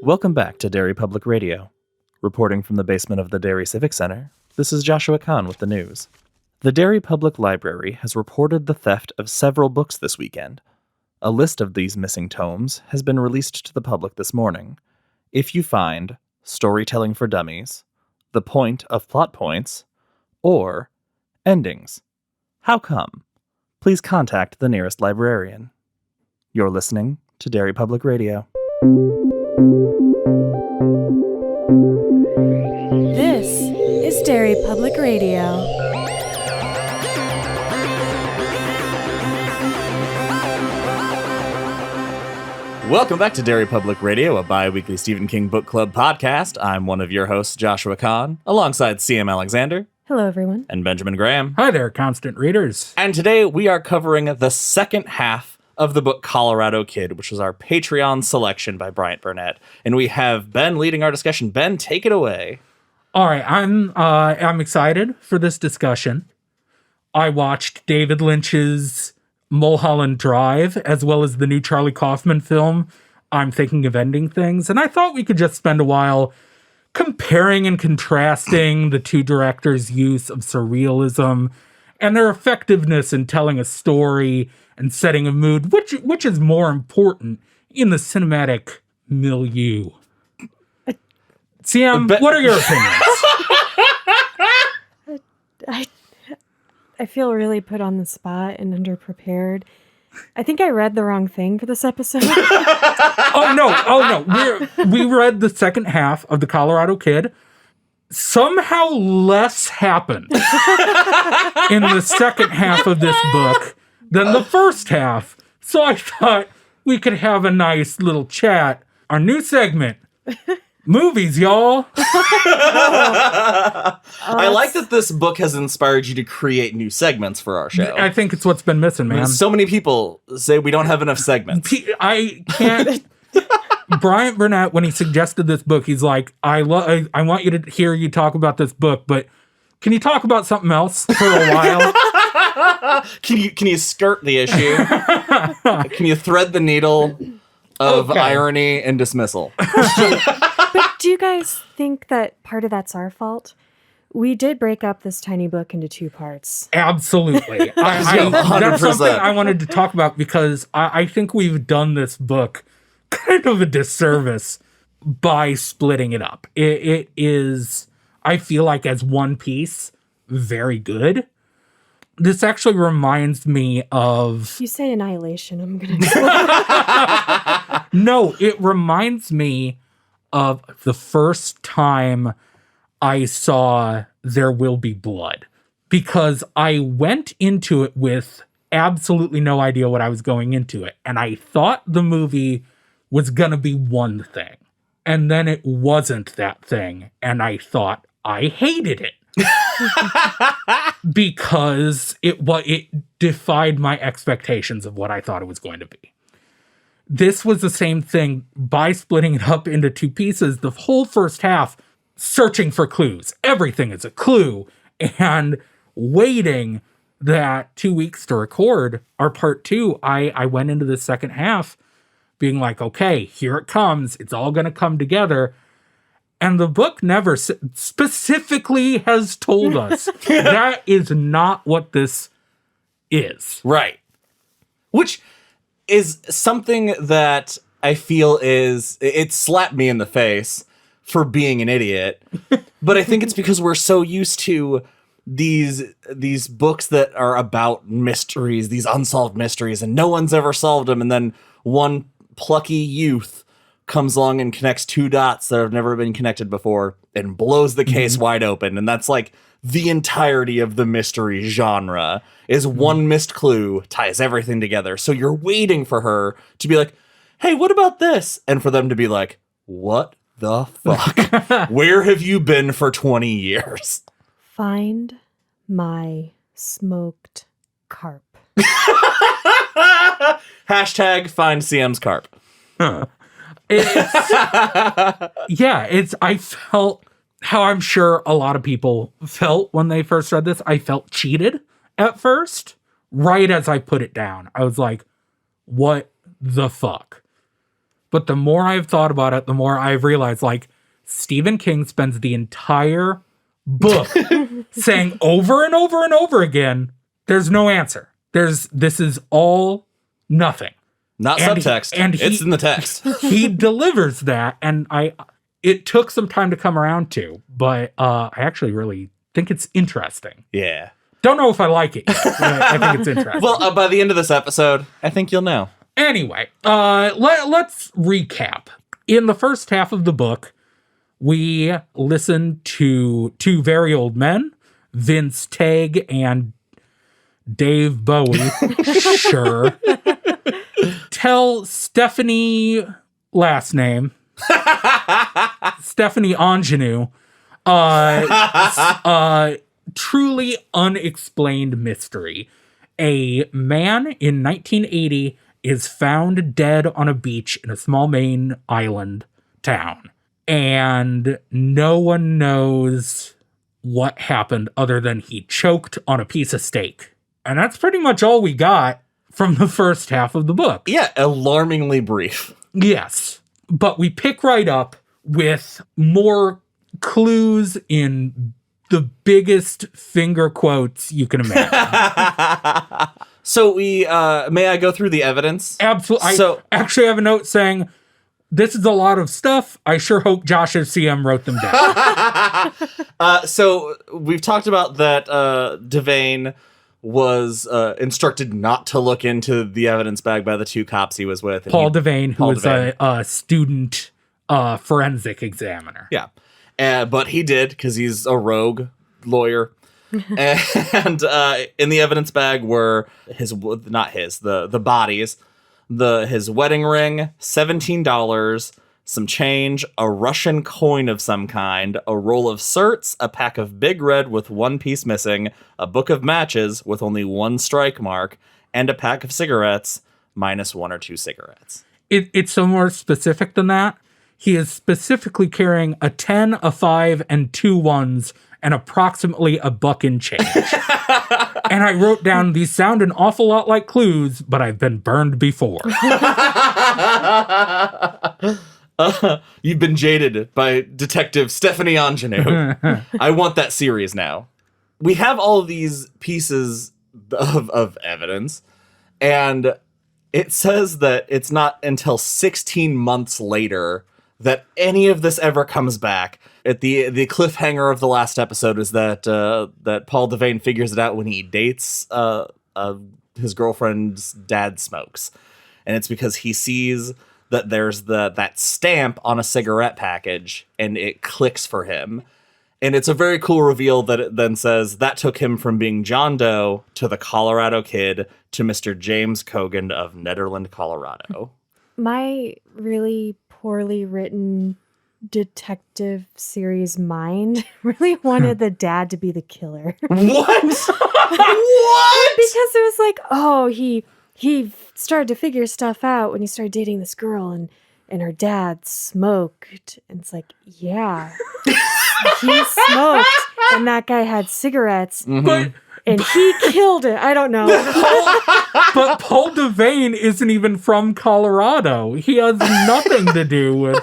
Welcome back to Derry Public Radio. Reporting from the basement of the Derry Civic Center, this is Joshua Kahn with the news. The Derry Public Library has reported the theft of several books this weekend. A list of these missing tomes has been released to the public this morning. If you find Storytelling for Dummies, The Point of Plot Points, or Endings, How Come? Please contact the nearest librarian. You're listening to Derry Public Radio. This is Derry Public Radio. Welcome back to Derry Public Radio, a bi-weekly Stephen King Book Club podcast. I'm one of your hosts, Joshua Kahn, alongside CM Alexander. Hello, everyone. And Benjamin Graham. Hi there, constant readers. And today we are covering the second half of the book Colorado Kid, which was our Patreon selection by Bryant Burnett. And we have Ben leading our discussion. Ben, take it away. All right, I'm excited for this discussion. I watched David Lynch's Mulholland Drive, as well as the new Charlie Kaufman film, I'm Thinking of Ending Things, and I thought we could just spend a while comparing and contrasting the two directors' use of surrealism and their effectiveness in telling a story and setting a mood, which is more important in the cinematic milieu. CM, what are your opinions? I feel really put on the spot and underprepared. I think I read the wrong thing for this episode. Oh no. We read the second half of The Colorado Kid. Somehow less happened in the second half of this book than the first half. So I thought we could have a nice little chat. Our new segment, movies, y'all. I like that this book has inspired you to create new segments for our show. I think it's what's been missing, man. So many people say we don't have enough segments. I can't. Bryant Burnett, when he suggested this book, he's like, I want you to hear you talk about this book, but can you talk about something else for a while? Can you skirt the issue? Can you thread the needle of irony and dismissal? But do you guys think that part of that's our fault? We did break up this tiny book into two parts. Absolutely. That's something I wanted to talk about because I think we've done this book kind of a disservice by splitting it up. It is, I feel like, as one piece, very good. This actually reminds me of... You say Annihilation, I'm going to... No, it reminds me of the first time I saw There Will Be Blood, because I went into it with absolutely no idea what I was going into it. And I thought the movie was going to be one thing. And then it wasn't that thing. And I thought I hated it. Because it defied my expectations of what I thought it was going to be. This was the same thing by splitting it up into two pieces. The whole first half, searching for clues. Everything is a clue. And waiting that 2 weeks to record our part two, I went into the second half being like, okay, here it comes. It's all going to come together. And the book never specifically has told us that is not what this is. Right. Which is something that I feel it slapped me in the face for being an idiot. But I think it's because we're so used to these books that are about mysteries, these unsolved mysteries, and no one's ever solved them. And then one plucky youth comes along and connects two dots that have never been connected before and blows the case wide open. And that's like the entirety of the mystery genre is one missed clue ties everything together. So you're waiting for her to be like, hey, what about this? And for them to be like, what the fuck? Where have you been for 20 years? Find my smoked carp. Hashtag find CM's carp. I felt how I'm sure a lot of people felt when they first read this. I felt cheated at first, right as I put it down. I was like, what the fuck? But the more I've thought about it, the more I've realized, like, Stephen King spends the entire book saying over and over and over again, there's no answer. This is all nothing. Not subtext. It's in the text. He delivers that, and it took some time to come around to, but I actually really think it's interesting. Yeah. Don't know if I like it yet, but I think it's interesting. Well, by the end of this episode, I think you'll know. Anyway, let's recap. In the first half of the book, we listen to two very old men, Vince Tagg and Dave Bowie, sure, tell Stephanie, last name, Stephanie Ingenue, truly unexplained mystery. A man in 1980 is found dead on a beach in a small Maine island town. And no one knows what happened other than he choked on a piece of steak. And that's pretty much all we got from the first half of the book. Yeah, alarmingly brief. Yes. But we pick right up with more clues in the biggest finger quotes you can imagine. So may I go through the evidence? Absolutely. So, I actually have a note saying, this is a lot of stuff. I sure hope Josh as CM wrote them down. So we've talked about that Devane was instructed not to look into the evidence bag by the two cops he was with. Paul Devane, who is a student forensic examiner. Yeah. But he did, because he's a rogue lawyer. And in the evidence bag were the bodies, his wedding ring, $17, some change, a Russian coin of some kind, a roll of certs, a pack of Big Red with one piece missing, a book of matches with only one strike mark, and a pack of cigarettes minus one or two cigarettes. It's so more specific than that. He is specifically carrying a 10, a 5, and 2 ones, and approximately a buck in change. And I wrote down, these sound an awful lot like clues, but I've been burned before. You've been jaded by Detective Stephanie Ingenue. I want that series now. We have all of these pieces of evidence, and it says that it's not until 16 months later that any of this ever comes back. At the cliffhanger of the last episode is that Paul Devane figures it out when he dates his girlfriend's dad smokes, and it's because he sees that there's that stamp on a cigarette package, and it clicks for him. And it's a very cool reveal that it then says that took him from being John Doe to the Colorado Kid to Mr. James Cogan of Nederland, Colorado. My really poorly written detective series mind really wanted the dad to be the killer. What? What? Because it was like, oh, he started to figure stuff out when he started dating this girl, and her dad smoked. And it's like, yeah, he smoked, and that guy had cigarettes. Mm-hmm. And he killed it. I don't know. But Paul Devane isn't even from Colorado. He has nothing to do with...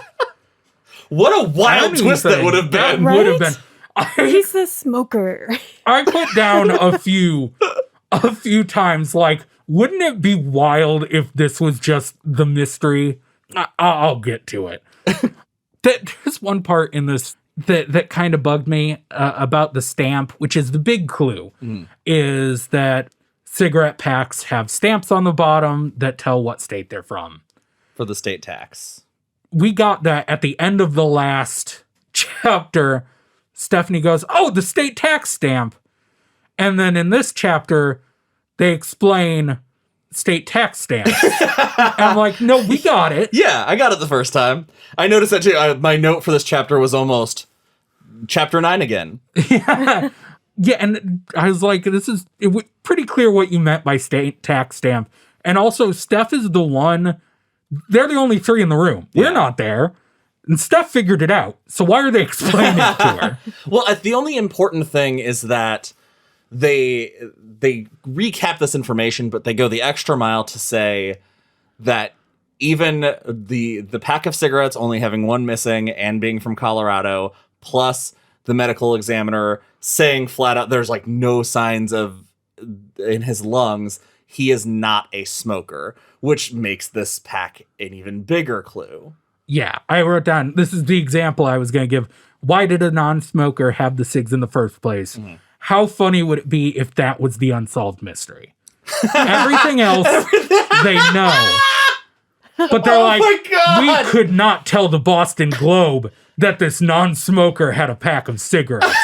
What a wild twist that would have been. Right? Would have been. He's the smoker. I put down a few times, like, wouldn't it be wild if this was just the mystery? I'll get to it. There's one part in this that kind of bugged me about the stamp, which is the big clue, is that cigarette packs have stamps on the bottom that tell what state they're from. For the state tax. We got that at the end of the last chapter. Stephanie goes, oh, the state tax stamp. And then in this chapter, they explain state tax stamps. And I'm like, no, we got it. Yeah, I got it the first time. I noticed that too. My note for this chapter was almost chapter 9 again. Yeah, and I was like, it was pretty clear what you meant by state tax stamp. And also, Steph is the one, they're the only 3 in the room. We're not there. And Steph figured it out. So why are they explaining it to her? Well, the only important thing is that they recap this information, but they go the extra mile to say that even the pack of cigarettes only having one missing and being from Colorado, plus the medical examiner saying flat out there's like no signs of in his lungs, he is not a smoker, which makes this pack an even bigger clue. Yeah, I wrote down, this is the example I was going to give. Why did a non-smoker have the cigs in the first place? Mm-hmm. How funny would it be if that was the unsolved mystery? Everything else, they know. But they're we could not tell the Boston Globe that this non-smoker had a pack of cigarettes.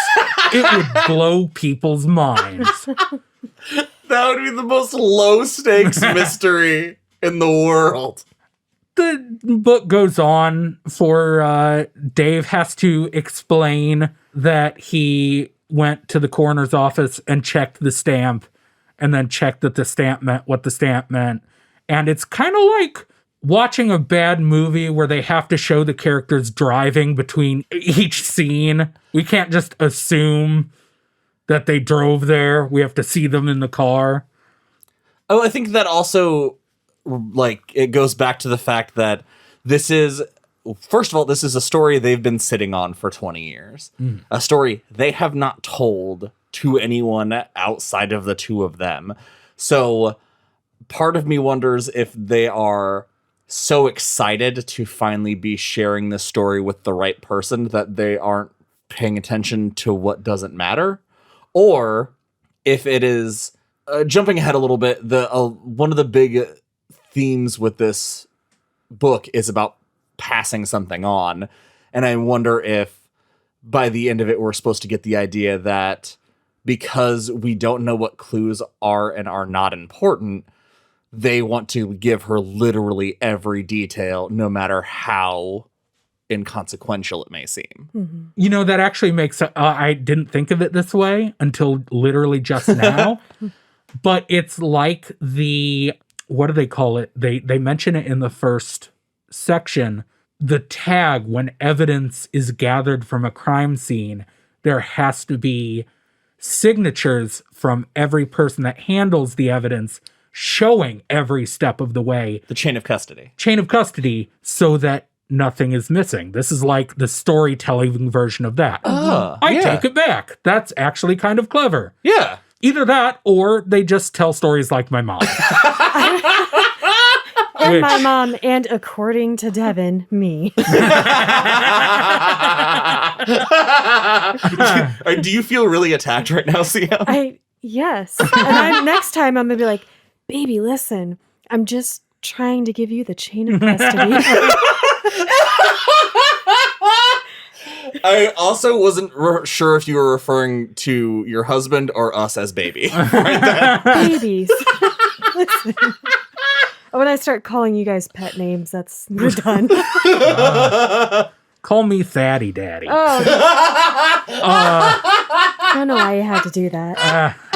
It would blow people's minds. That would be the most low-stakes mystery in the world. The book goes on for Dave has to explain that he went to the coroner's office and checked the stamp and then checked that the stamp meant what the stamp meant. And it's kind of like watching a bad movie where they have to show the characters driving between each scene. We can't just assume that they drove there. We have to see them in the car. Oh, I think that also, like, it goes back to the fact that this is, first of all, this is a story they've been sitting on for 20 years. Mm. A story they have not told to anyone outside of the two of them. So part of me wonders if they are so excited to finally be sharing this story with the right person that they aren't paying attention to what doesn't matter, or if it is jumping ahead a little bit. The one of the big themes with this book is about passing something on, and I wonder if by the end of it we're supposed to get the idea that because we don't know what clues are and are not important, they want to give her literally every detail, no matter how inconsequential it may seem. Mm-hmm. You know, that actually makes I didn't think of it this way until literally just now. But it's like what do they call it? They mention it in the first section. The tag, when evidence is gathered from a crime scene, there has to be signatures from every person that handles the evidence showing every step of the way. The chain of custody. Chain of custody, so that nothing is missing. This is like the storytelling version of that. I take it back. That's actually kind of clever. Yeah. Either that, or they just tell stories like my mom. And my mom, and according to Devin, me. Do you feel really attacked right now, Sia? Yes. And next time I'm going to be like, baby, listen, I'm just trying to give you the chain of custody. I also wasn't sure if you were referring to your husband or us as baby. Right then. Babies. Listen. When I start calling you guys pet names, we're done. Call me Fatty Daddy. Oh. I don't know why you had to do that.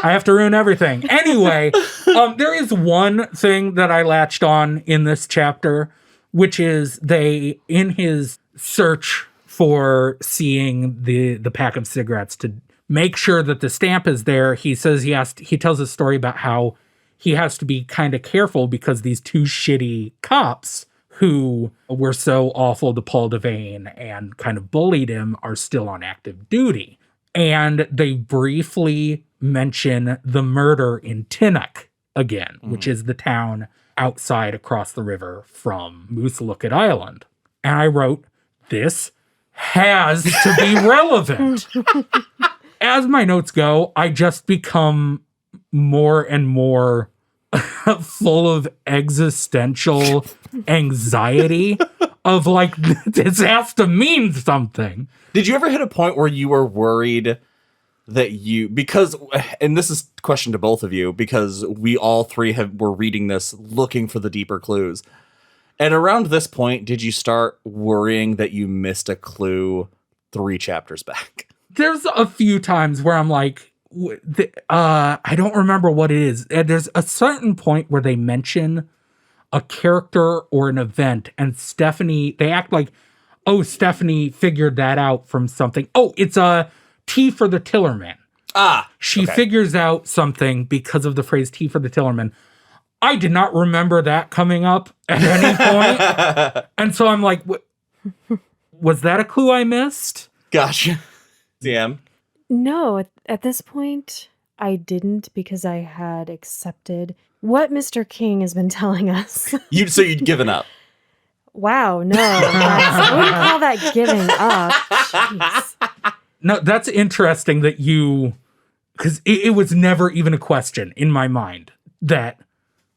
I have to ruin everything. Anyway, there is one thing that I latched on in this chapter, which is in his search for seeing the pack of cigarettes to make sure that the stamp is there, he says he tells a story about how he has to be kind of careful because these two shitty cops who were so awful to Paul Devane and kind of bullied him are still on active duty. And they briefly mention the murder in Tinnock again, which is the town outside across the river from Moosalookat Island. And I wrote, this has to be relevant. As my notes go, I just become more and more full of existential anxiety of like, this has to mean something. Did you ever hit a point where you were worried that because, and this is a question to both of you, because we all three were reading this looking for the deeper clues. And around this point, did you start worrying that you missed a clue 3 chapters back? There's a few times where I'm like, I don't remember what it is. There's a certain point where they mention a character or an event, and Stephanie, they act like, oh, Stephanie figured that out from something. Oh, it's a T for the Tillerman. She figures out something because of the phrase T for the Tillerman. I did not remember that coming up at any point. And so I'm like, was that a clue I missed? Gotcha. CM. No, at this point, I didn't because I had accepted what Mr. King has been telling us. So you'd given up. Wow, no. I wouldn't call that giving up. Jeez. No, that's interesting that you, because it was never even a question in my mind that,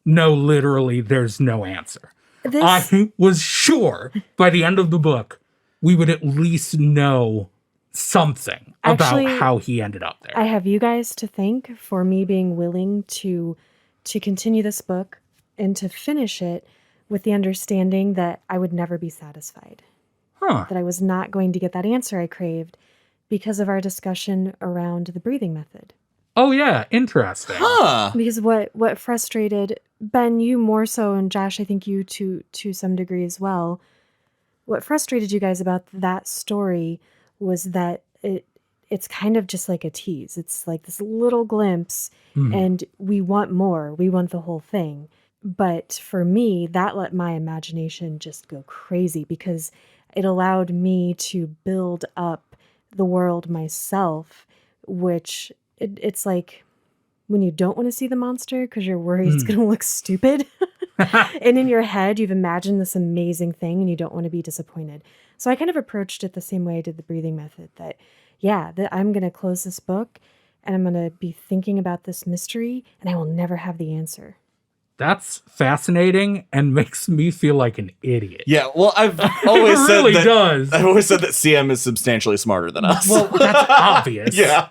no, literally, there's no answer. I was sure by the end of the book, we would at least know something about how he ended up there. I have you guys to thank for me being willing to continue this book and to finish it with the understanding that I would never be satisfied. That I was not going to get that answer I craved because of our discussion around the breathing method. Oh, yeah. Interesting. Because what frustrated Ben, you more so, and Josh, I think you to some degree as well. What frustrated you guys about that story was that it's kind of just like a tease. It's like this little glimpse, and we want more. We want the whole thing. But for me, that let my imagination just go crazy because it allowed me to build up the world myself, which it's like when you don't want to see the monster because you're worried it's going to look stupid. And in your head, you've imagined this amazing thing and you don't want to be disappointed. So I kind of approached it the same way I did the breathing method, that I'm going to close this book and I'm going to be thinking about this mystery and I will never have the answer. That's fascinating and makes me feel like an idiot. Yeah, well, I've always said really that. Does. I've always said that CM is substantially smarter than us. Well, that's obvious. Yeah,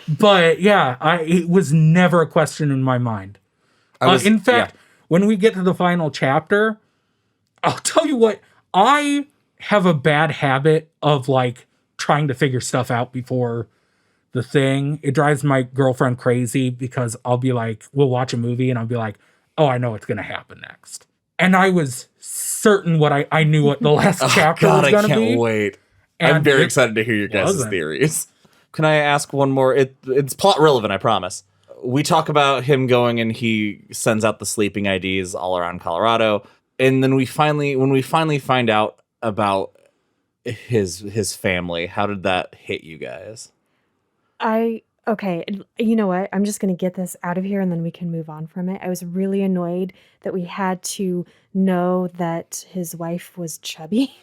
but yeah, it was never a question in my mind. In fact, when we get to the final chapter, I'll tell you what, I have a bad habit of like trying to figure stuff out before the thing. It drives my girlfriend crazy because I'll be like, we'll watch a movie and I'll be like, oh, I know what's going to happen next. And I was certain I knew what the last chapter was going to be. I can't wait. And I'm very excited to hear your guys' theories. Can I ask one more? It's plot relevant, I promise. We talk about him going and he sends out the sleeping IDs all around Colorado. And then when we finally find out about his family, how did that hit you guys? Okay, you know what? I'm just going to get this out of here and then we can move on from it. I was really annoyed that we had to know that his wife was chubby.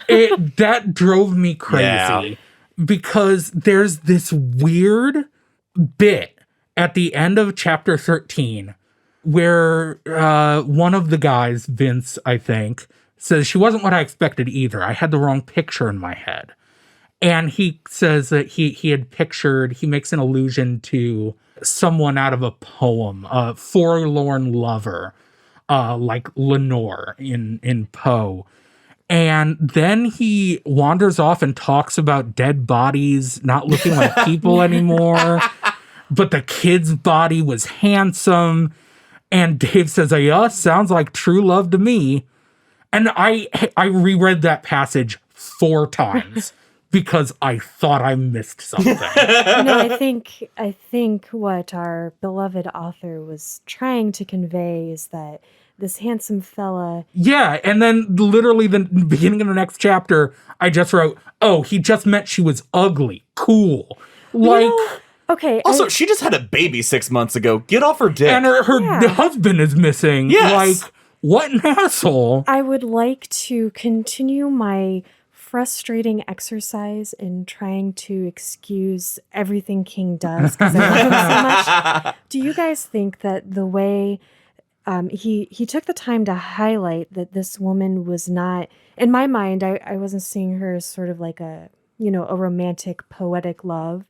That drove me crazy because there's this weird bit at the end of chapter 13 where one of the guys, Vince, I think, says, she wasn't what I expected either. I had the wrong picture in my head. And he says that he makes an allusion to someone out of a poem, a forlorn lover, like Lenore in Poe. And then he wanders off and talks about dead bodies not looking like people anymore. But the kid's body was handsome. And Dave says, yeah, sounds like true love to me. And I reread that passage 4 times. Because I thought I missed something. I think what our beloved author was trying to convey is that this handsome fella. Yeah, and then literally the beginning of the next chapter, I just wrote, oh, he just meant she was ugly. Cool. Like, okay. Also, she just had a baby 6 months ago. Get off her dick. And her husband is missing. Yes. Like, what an asshole. I would like to continue my frustrating exercise in trying to excuse everything King does because I love him so much. Do you guys think that the way he took the time to highlight that this woman was not, in my mind, I wasn't seeing her as sort of like a romantic, poetic love,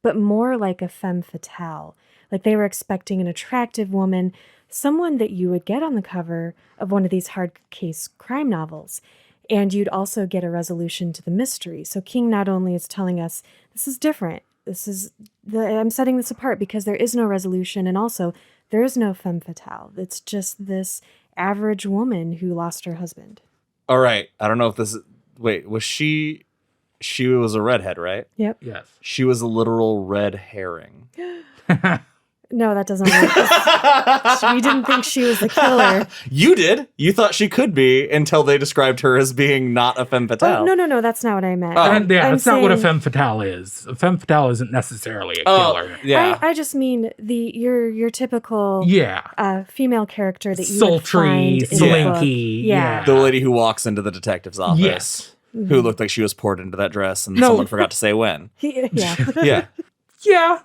but more like a femme fatale. Like they were expecting an attractive woman, someone that you would get on the cover of one of these hard case crime novels. And you'd also get a resolution to the mystery. So King not only is telling us, this is different. I'm setting this apart because there is no resolution. And also, there is no femme fatale. It's just this average woman who lost her husband. All right. I don't know if this is... Wait, was she was a redhead, right? Yep. Yes. She was a literal red herring. No, that doesn't work. We didn't think she was the killer. You did. You thought she could be until they described her as being not a femme fatale. Oh, no, that's not what I meant. And yeah, I'm that's not what a saying- femme fatale is. A femme fatale isn't necessarily a killer. Yeah. I just mean your typical Yeah. female character that you Sultry, would find in the book. slinky. Yeah. The lady who walks into the detective's office. Yes. Who looked like she was poured into that dress and No. someone forgot to say when. Yeah. Yeah. Yeah.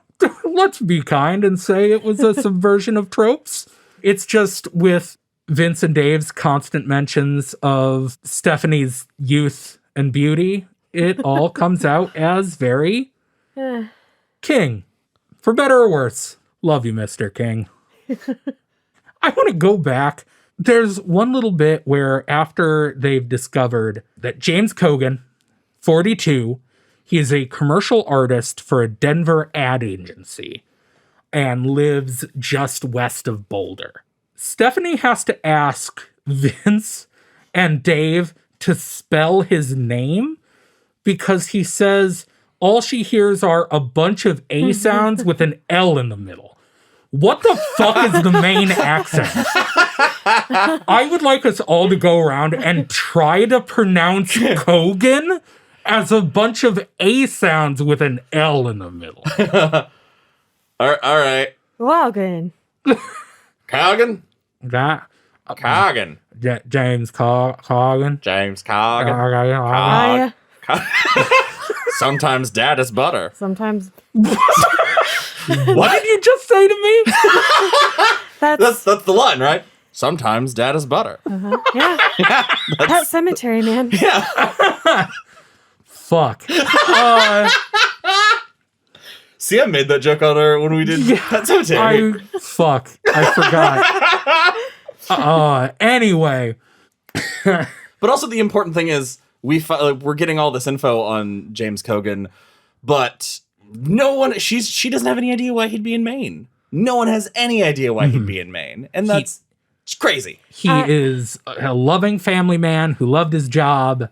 Let's be kind and say it was a subversion of tropes. It's just with Vince and Dave's constant mentions of Stephanie's youth and beauty, it all comes out as very King. For better or worse. Love you, Mr. King. I want to go back. There's one little bit where after they've discovered that James Cogan, 42, he is a commercial artist for a Denver ad agency and lives just west of Boulder. Stephanie has to ask Vince and Dave to spell his name because he says all she hears are a bunch of A sounds with an L in the middle. What the fuck is the main accent? I would like us all to go around and try to pronounce Cogan as a bunch of A sounds with an L in the middle. All right. Logan. Cogan? That Cogan. James Cogan. James Cogan. I, Sometimes dad is butter. sometimes What did you just say to me? that's That's the line, right? Sometimes dad is butter. yeah. Pet Cemetery, man. Fuck. See, I made that joke on her when we did Pet Cemetery. I forgot. Anyway. But also the important thing is we're getting all this info on James Cogan, but she doesn't have any idea why he'd be in Maine. No one has any idea why he'd be in Maine, and that's it's crazy. He is a loving family man who loved his job.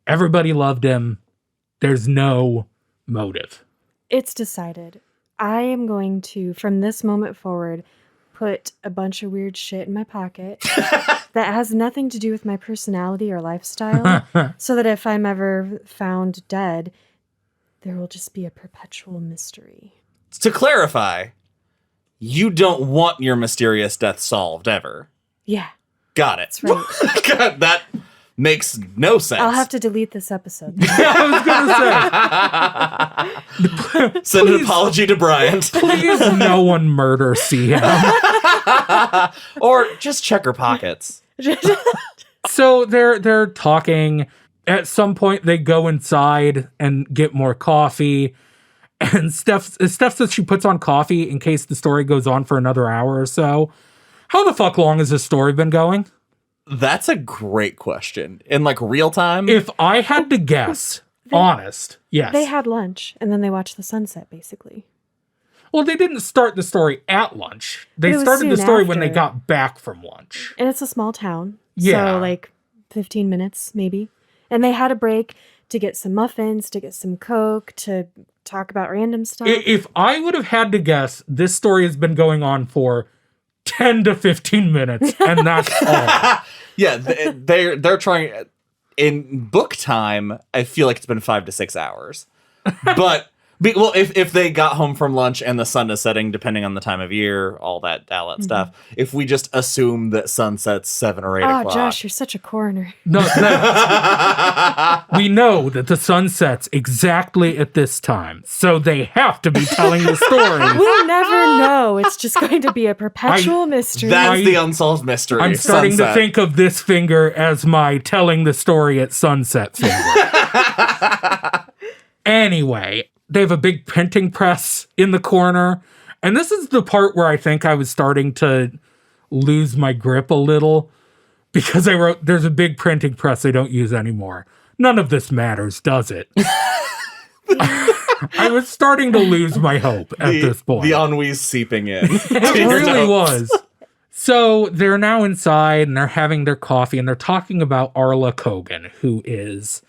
Everybody loved him. There's no motive. It's decided. I am going to, from this moment forward, put a bunch of weird shit in my pocket that has nothing to do with my personality or lifestyle, so that if I'm ever found dead, there will just be a perpetual mystery. To clarify, you don't want your mysterious death solved ever. Yeah, Got it. that's right. God, that makes no sense. I'll have to delete this episode. I was gonna say, Send an apology to Bryant. please no one murder CM. Or just check her pockets. So they're talking. At some point, they go inside and get more coffee. And Steph says she puts on coffee in case the story goes on for another hour or so. How the fuck long has this story been going? That's a great question. In like real time? If I had to guess, honest, yes. They had lunch, and then they watched the sunset, basically. Well, they didn't start the story at lunch. They It was started the soon story when they after. got back from lunch. And it's a small town. Yeah. So, like, 15 minutes, maybe. And they had a break to get some muffins, to get some Coke, to talk about random stuff. If I would have had to guess, this story has been going on for 10 to 15 minutes, and that's all. Yeah, they're trying. In book time, I feel like it's been 5 to 6 hours. But if they got home from lunch and the sun is setting, depending on the time of year, all that stuff. If we just assume that sun sets 7 or 8 Oh, o'clock. Josh, you're such a coroner. No, we know that the sun sets exactly at this time, so they have to be telling the story. We never know. It's just going to be a perpetual mystery. That's the unsolved mystery. I'm starting to Sunset. think of this finger as my telling the story at sunset finger. Anyway, they have a big printing press in the corner. And this is the part where I think I was starting to lose my grip a little because I wrote, there's a big printing press they don't use anymore. None of this matters, does it? I was starting to lose my hope at this point. The ennui's seeping in. It really was. So they're now inside and they're having their coffee and they're talking about Arla Cogan, who is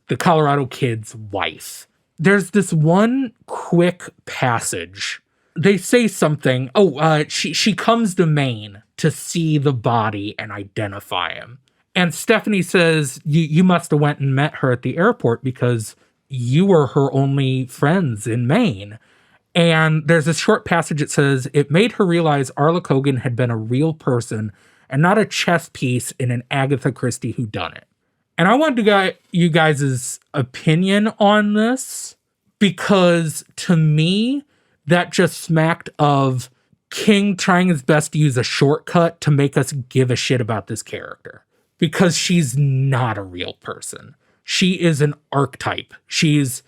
the Colorado kid's wife. There's this one quick passage they say something. She comes to Maine to see the body and identify him. And Stephanie says, you must have went and met her at the airport because you were her only friends in Maine. And there's a short passage that says, it made her realize Arla Cogan had been a real person and not a chess piece in an Agatha Christie whodunit. And I wanted to get you guys' opinion on this because to me, that just smacked of King trying his best to use a shortcut to make us give a shit about this character. Because she's not a real person. She is an archetype. She's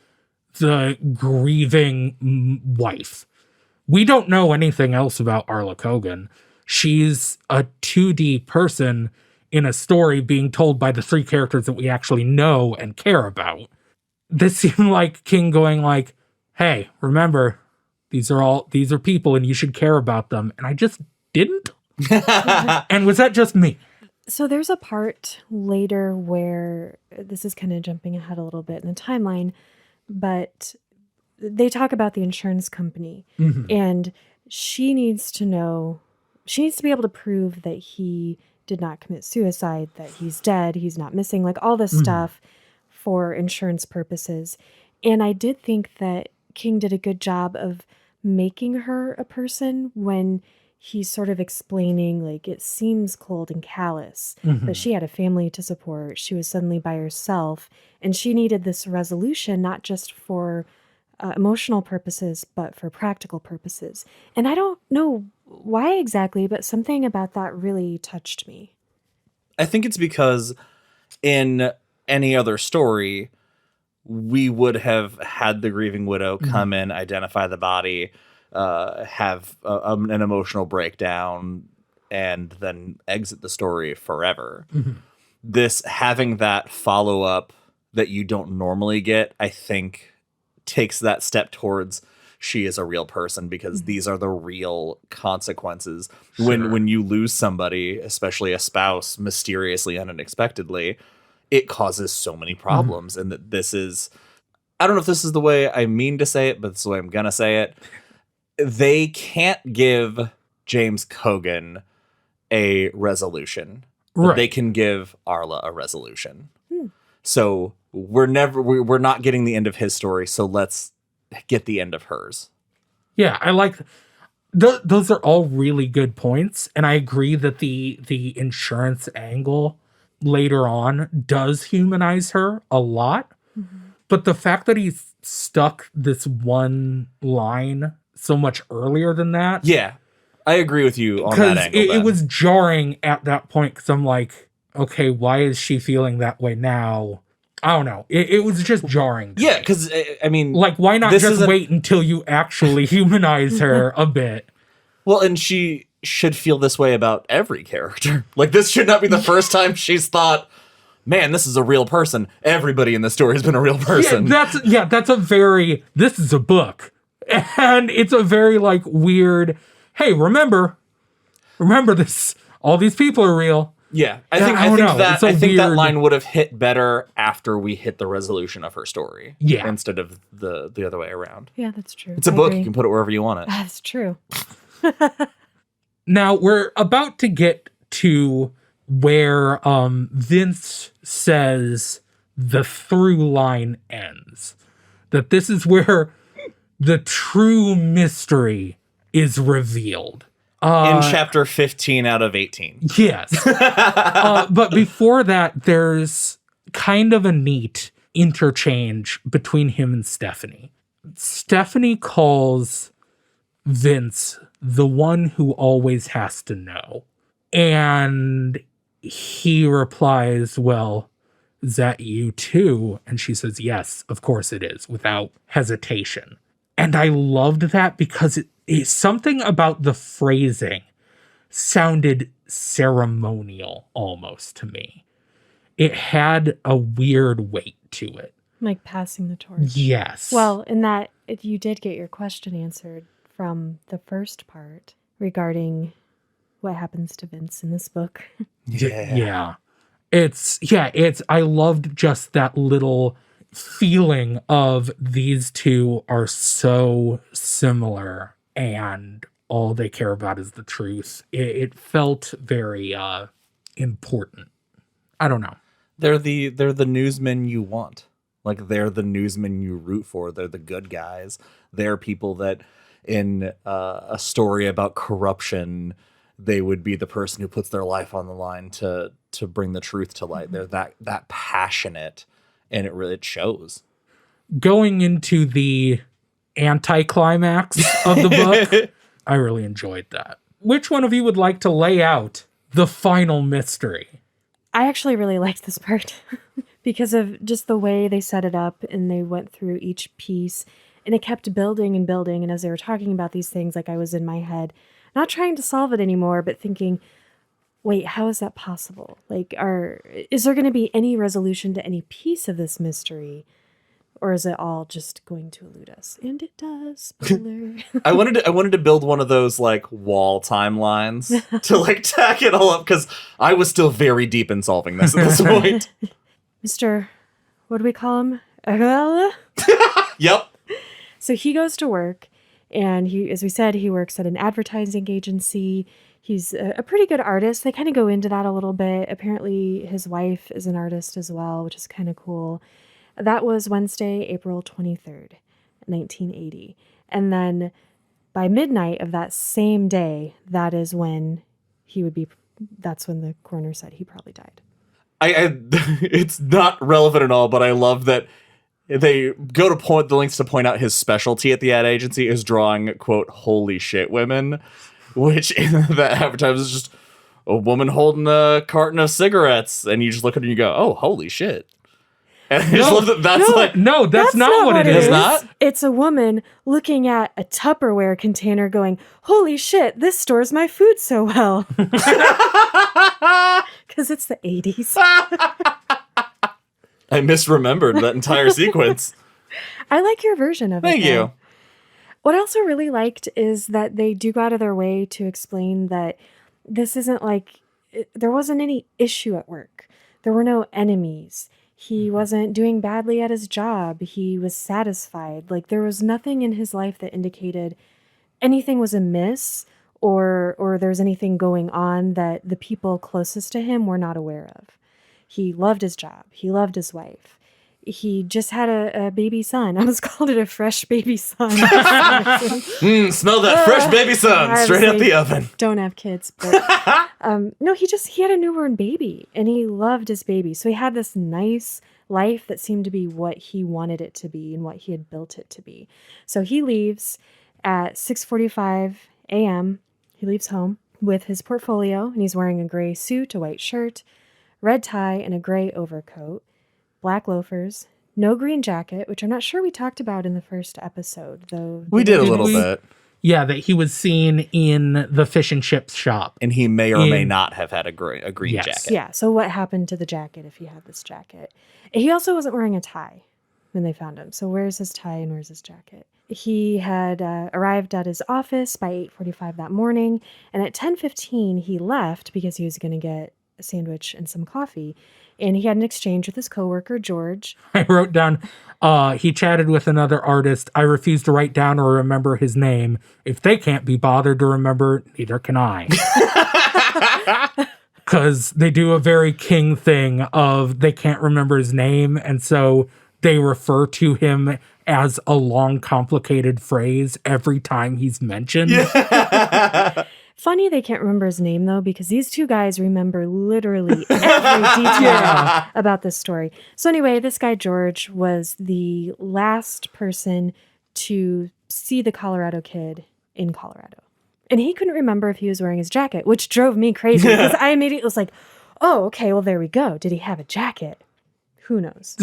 the grieving wife. We don't know anything else about Arla Cogan. She's a 2D person in a story being told by the three characters that we actually know and care about. This seemed like King going like, hey, remember, these are people and you should care about them. And I just didn't. And was that just me? So there's a part later where this is kind of jumping ahead a little bit in the timeline, but they talk about the insurance company and she needs to be able to prove that he did not commit suicide, that he's dead, he's not missing, like all this stuff for insurance purposes. And I did think that King did a good job of making her a person when he's sort of explaining, like, it seems cold and callous, but she had a family to support. She was suddenly by herself, and she needed this resolution, not just for emotional purposes, but for practical purposes. And I don't know why exactly, but something about that really touched me. I think it's because in any other story, we would have had the grieving widow come in, identify the body, have an emotional breakdown, and then exit the story forever. This having that follow up that you don't normally get, I think, takes that step towards she is a real person because these are the real consequences. When you lose somebody, especially a spouse, mysteriously and unexpectedly, it causes so many problems. And that this is, I don't know if this is the way I mean to say it, but it's the way I'm gonna say it. They can't give James Cogan a resolution. But they can give Arla a resolution. So we're not getting the end of his story, so let's get the end of hers. Yeah, I like those are all really good points, and I agree that the insurance angle later on does humanize her a lot. But the fact that he's stuck this one line so much earlier than that. Yeah, I agree with you on that angle. It was jarring at that point because I'm like, okay, why is she feeling that way now? I don't know. It was just jarring. Yeah, because, I mean... like, why not just wait until you actually humanize her a bit? Well, and she should feel this way about every character. Like, this should not be the first time she's thought, man, this is a real person. Everybody in the story has been a real person. This is a book. And it's a very, like, weird, hey, remember this, all these people are real. Yeah, I think that line would have hit better after we hit the resolution of her story. Yeah. Instead of the other way around. Yeah, that's true. It's a book. You can put it wherever you want it. That's true. Now, we're about to get to where Vince says the through line ends. That this is where the true mystery is revealed. In chapter 15 out of 18. Yes. But before that, there's kind of a neat interchange between him and Stephanie. Stephanie calls Vince the one who always has to know. And he replies, well, is that you too? And she says, yes, of course it is, without hesitation. And I loved that because it's something about the phrasing sounded ceremonial almost to me. It had a weird weight to it. Like passing the torch. Yes. Well, in that, if you did get your question answered from the first part regarding what happens to Vince in this book. Yeah. I loved just that little feeling of these two are so similar and all they care about is the truth. It felt very important. I don't know. They're the newsmen you want. Like, they're the newsmen you root for. They're the good guys. They're people that in a story about corruption, they would be the person who puts their life on the line to bring the truth to light. They're that passionate, and it shows. Going into the anticlimax of the book, I really enjoyed that. Which one of you would like to lay out the final mystery? I actually really liked this part because of just the way they set it up and they went through each piece and it kept building and building. And as they were talking about these things, like I was in my head, not trying to solve it anymore, but thinking, wait, how is that possible? Like, is there going to be any resolution to any piece of this mystery? Or is it all just going to elude us? And it does. Spoiler. I wanted to build one of those like wall timelines to like tack it all up because I was still very deep in solving this at this point. Mr. What do we call him? Yep. So he goes to work, and he, as we said, he works at an advertising agency. He's a pretty good artist. They kind of go into that a little bit. Apparently, his wife is an artist as well, which is kind of cool. That was Wednesday, April 23rd, 1980. And then by midnight of that same day, that's when the coroner said he probably died. It's not relevant at all, but I love that they go to the lengths to point out his specialty at the ad agency is drawing, quote, holy shit women, which in the advertisement is just a woman holding a carton of cigarettes. And you just look at it and you go, oh, holy shit. And I just love that that's not what it is. It's not? It's a woman looking at a Tupperware container going, holy shit, this stores my food so well. Because it's the 80s. I misremembered that entire sequence. I like your version of it. Thank you. What I also really liked is that they do go out of their way to explain that this isn't like, there wasn't any issue at work. There were no enemies. He wasn't doing badly at his job. He was satisfied. Like, there was nothing in his life that indicated anything was amiss or there was anything going on that the people closest to him were not aware of. He loved his job. He loved his wife. He just had a baby son. I almost called it a fresh baby son. Smell that fresh baby son straight out the oven. Don't have kids. But, no, he had a newborn baby and he loved his baby. So he had this nice life that seemed to be what he wanted it to be and what he had built it to be. So he leaves at 6:45 a.m. He leaves home with his portfolio and he's wearing a gray suit, a white shirt, red tie, and a gray overcoat. Black loafers, no green jacket, which I'm not sure we talked about in the first episode, though. We did a little bit. Yeah, that he was seen in the fish and chips shop. And he may or may not have had a green jacket. Yeah, so what happened to the jacket if he had this jacket? He also wasn't wearing a tie when they found him. So where's his tie and where's his jacket? He had arrived at his office by 8:45 that morning, and at 10:15 he left because he was going to get a sandwich and some coffee. And he had an exchange with his coworker, George. I wrote down, he chatted with another artist. I refuse to write down or remember his name. If they can't be bothered to remember, neither can I. Because they do a very King thing of they can't remember his name. And so they refer to him as a long, complicated phrase every time he's mentioned. Yeah. Funny they can't remember his name, though, because these two guys remember literally every detail about this story. So anyway, this guy, George, was the last person to see the Colorado kid in Colorado. And he couldn't remember if he was wearing his jacket, which drove me crazy because I immediately was like, oh, okay, well, there we go. Did he have a jacket? Who knows?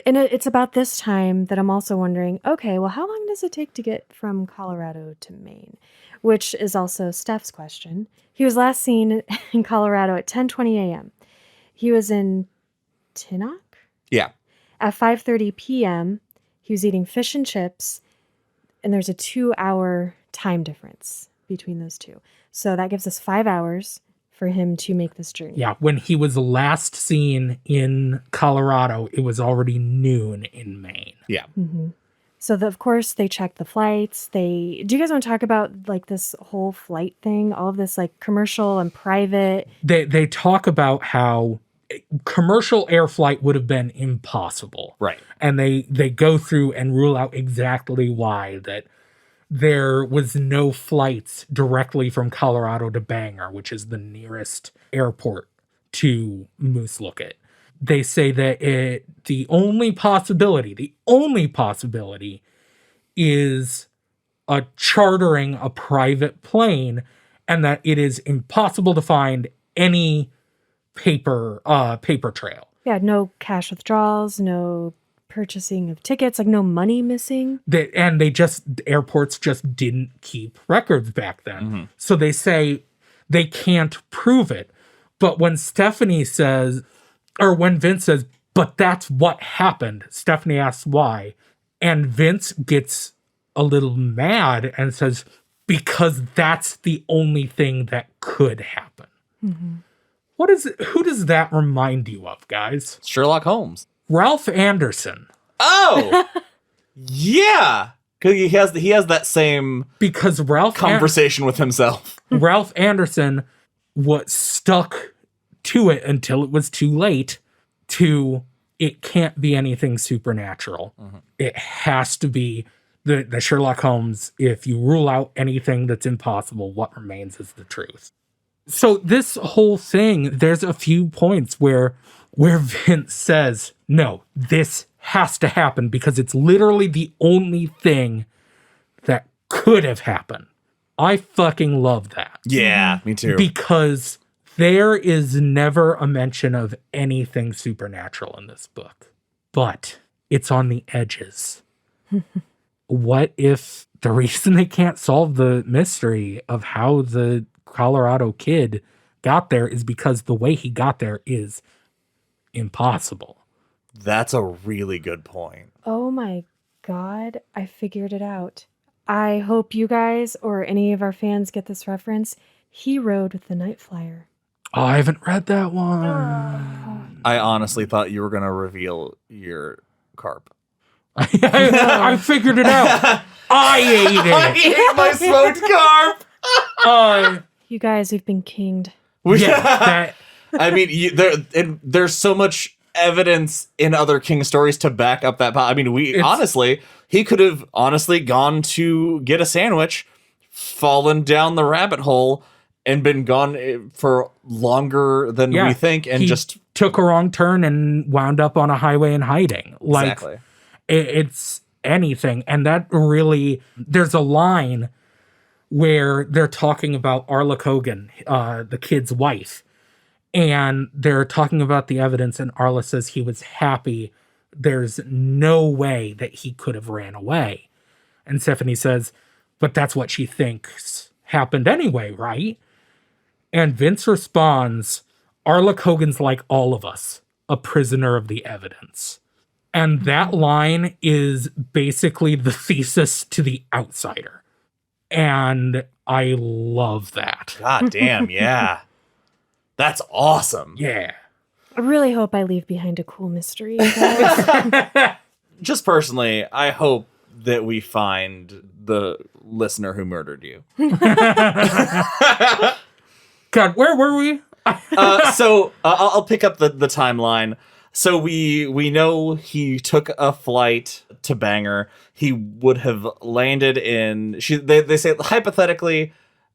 And it's about this time that I'm also wondering, okay, well, how long does it take to get from Colorado to Maine? Which is also Steph's question. He was last seen in Colorado at 10:20 a.m. He was in Tinnock? Yeah. At 5:30 p.m., he was eating fish and chips, and there's a 2-hour time difference between those two. So that gives us 5 hours for him to make this journey. Yeah, when he was last seen in Colorado, it was already noon in Maine. Yeah. Mm-hmm. So of course they check the flights. Do you guys want to talk about like this whole flight thing, all of this like commercial and private? They talk about how commercial air flight would have been impossible. Right. And they go through and rule out exactly why, that there was no flights directly from Colorado to Bangor, which is the nearest airport to Mooselookit. They say that the only possibility is chartering a private plane, and that it is impossible to find any paper trail. Yeah, no cash withdrawals, no purchasing of tickets, like no money missing. Airports just didn't keep records back then. So they say they can't prove it. But when when Vince says, but that's what happened, Stephanie asks why. And Vince gets a little mad and says, because that's the only thing that could happen. Who does that remind you of, guys? Sherlock Holmes. Ralph Anderson. Oh, yeah. Because he has that same Because conversation with himself. Ralph Anderson was stuck to it until it was too late to, it can't be anything supernatural. It has to be the Sherlock Holmes. If you rule out anything that's impossible, what remains is the truth. So this whole thing, there's a few points where Vince says, no, this has to happen because it's literally the only thing that could have happened. I fucking love that. Yeah, me too. Because there is never a mention of anything supernatural in this book, but it's on the edges. What if the reason they can't solve the mystery of how the Colorado kid got there is because the way he got there is impossible? That's a really good point. Oh my God, I figured it out. I hope you guys or any of our fans get this reference. He rode with the Night Flyer. Oh, I haven't read that one. I honestly thought you were going to reveal your carp. I figured it out. I ate it. I ate my smoked carp. You guys, we've been kinged. I mean, there's so much evidence in other King stories to back up that. I mean, he could have honestly gone to get a sandwich, fallen down the rabbit hole, and been gone for longer than we think, and he just took a wrong turn and wound up on a highway in hiding. Exactly. It's anything. And that really, there's a line where they're talking about Arla Kogan, the kid's wife, and they're talking about the evidence, and Arla says he was happy. There's no way that he could have ran away. And Stephanie says, but that's what she thinks happened anyway, right? And Vince responds, Arla Kogan's like all of us, a prisoner of the evidence. And that line is basically the thesis to The Outsider. And I love that. God damn, yeah. That's awesome. Yeah. I really hope I leave behind a cool mystery, guys. Just personally, I hope that we find the listener who murdered you. God, where were we? I'll pick up the timeline. So we know he took a flight to Bangor. He would have landed in. They say hypothetically,